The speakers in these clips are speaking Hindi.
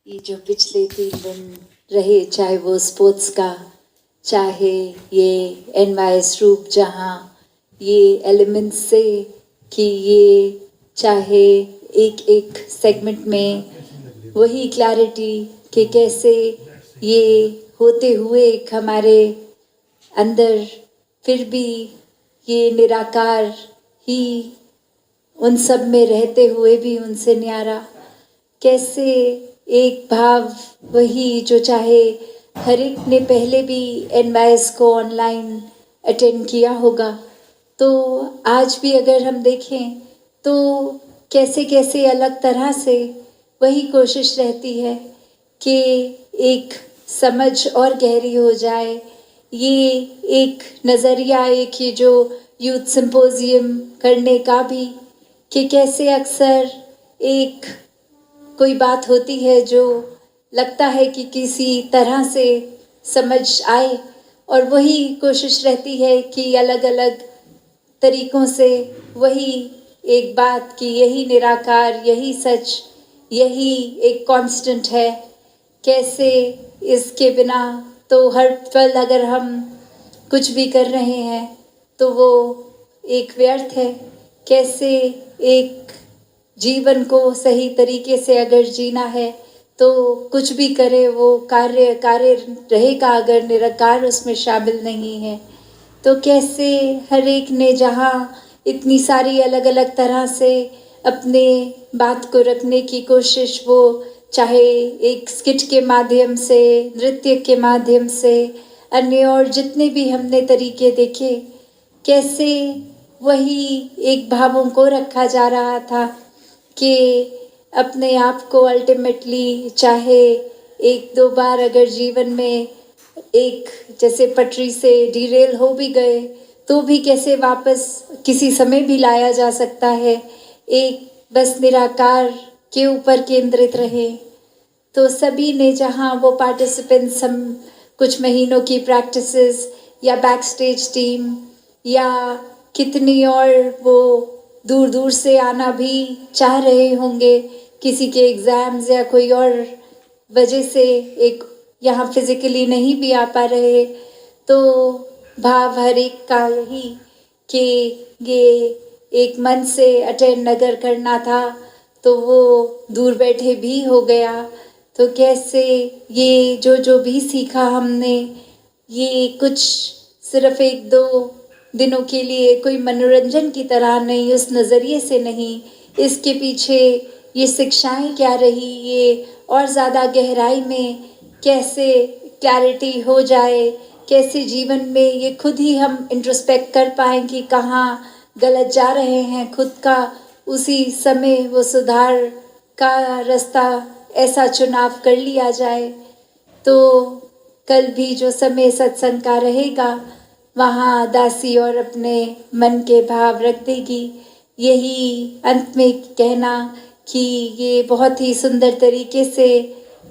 ये जो पिछले 3 दिन रहे, चाहे वो स्पोर्ट्स का, चाहे ये एनवाईएस रूप, जहाँ ये एलिमेंट्स से कि ये चाहे एक एक सेगमेंट में वही क्लैरिटी कि कैसे ये होते हुए एक हमारे अंदर फिर भी ये निराकार ही उन सब में रहते हुए भी उनसे न्यारा, कैसे एक भाव वही जो चाहे हर एक ने पहले भी एनवाईएस को ऑनलाइन अटेंड किया होगा, तो आज भी अगर हम देखें तो कैसे कैसे अलग तरह से वही कोशिश रहती है कि एक समझ और गहरी हो जाए। ये एक नज़रिया, एक ये जो यूथ सिंपोजियम करने का भी, कि कैसे अक्सर एक कोई बात होती है जो लगता है कि किसी तरह से समझ आए, और वही कोशिश रहती है कि अलग अलग तरीक़ों से वही एक बात कि यही निराकार, यही सच, यही एक कांस्टेंट है। कैसे इसके बिना तो हर पल अगर हम कुछ भी कर रहे हैं तो वो एक व्यर्थ है। कैसे एक जीवन को सही तरीके से अगर जीना है तो कुछ भी करे वो कार्य रहेगा अगर निराकार उसमें शामिल नहीं है। तो कैसे हर एक ने जहाँ इतनी सारी अलग अलग तरह से अपने बात को रखने की कोशिश, वो चाहे एक स्किट के माध्यम से, नृत्य के माध्यम से, अन्य और जितने भी हमने तरीके देखे, कैसे वही एक भावों को रखा जा रहा था कि अपने आप को अल्टीमेटली चाहे 1-2 बार अगर जीवन में एक जैसे पटरी से डिरेल हो भी गए तो भी कैसे वापस किसी समय भी लाया जा सकता है, एक बस निराकार के ऊपर केंद्रित रहे। तो सभी ने जहाँ वो पार्टिसिपेंट्स, हम कुछ महीनों की प्रैक्टिसेस या बैक स्टेज टीम या कितनी और वो दूर दूर से आना भी चाह रहे होंगे, किसी के एग्ज़ाम्स या कोई और वजह से एक यहाँ फिज़िकली नहीं भी आ पा रहे, तो भाव हर एक का यही कि ये एक मन से अटेंड अगर करना था तो वो दूर बैठे भी हो गया। तो कैसे ये जो भी सीखा हमने, ये कुछ सिर्फ 1-2 दिनों के लिए कोई मनोरंजन की तरह नहीं, उस नज़रिए से नहीं, इसके पीछे ये शिक्षाएं क्या रही, ये और ज़्यादा गहराई में कैसे क्लैरिटी हो जाए, कैसे जीवन में ये खुद ही हम इंट्रोस्पेक्ट कर पाएँ कि कहाँ गलत जा रहे हैं, खुद का उसी समय वो सुधार का रास्ता ऐसा चुनाव कर लिया जाए। तो कल भी जो समय सत्संग का रहेगा वहाँ दासी और अपने मन के भाव रख देगी। यही अंत में कहना कि ये बहुत ही सुंदर तरीके से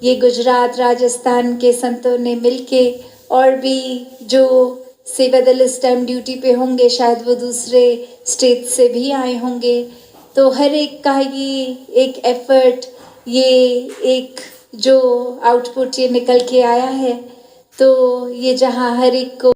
ये गुजरात राजस्थान के संतों ने मिलके, और भी जो सेवा दल इस टाइम ड्यूटी पे होंगे, शायद वो दूसरे स्टेट से भी आए होंगे, तो हर एक का ये एक एफर्ट, ये एक जो आउटपुट ये निकल के आया है, तो ये जहाँ हर एक को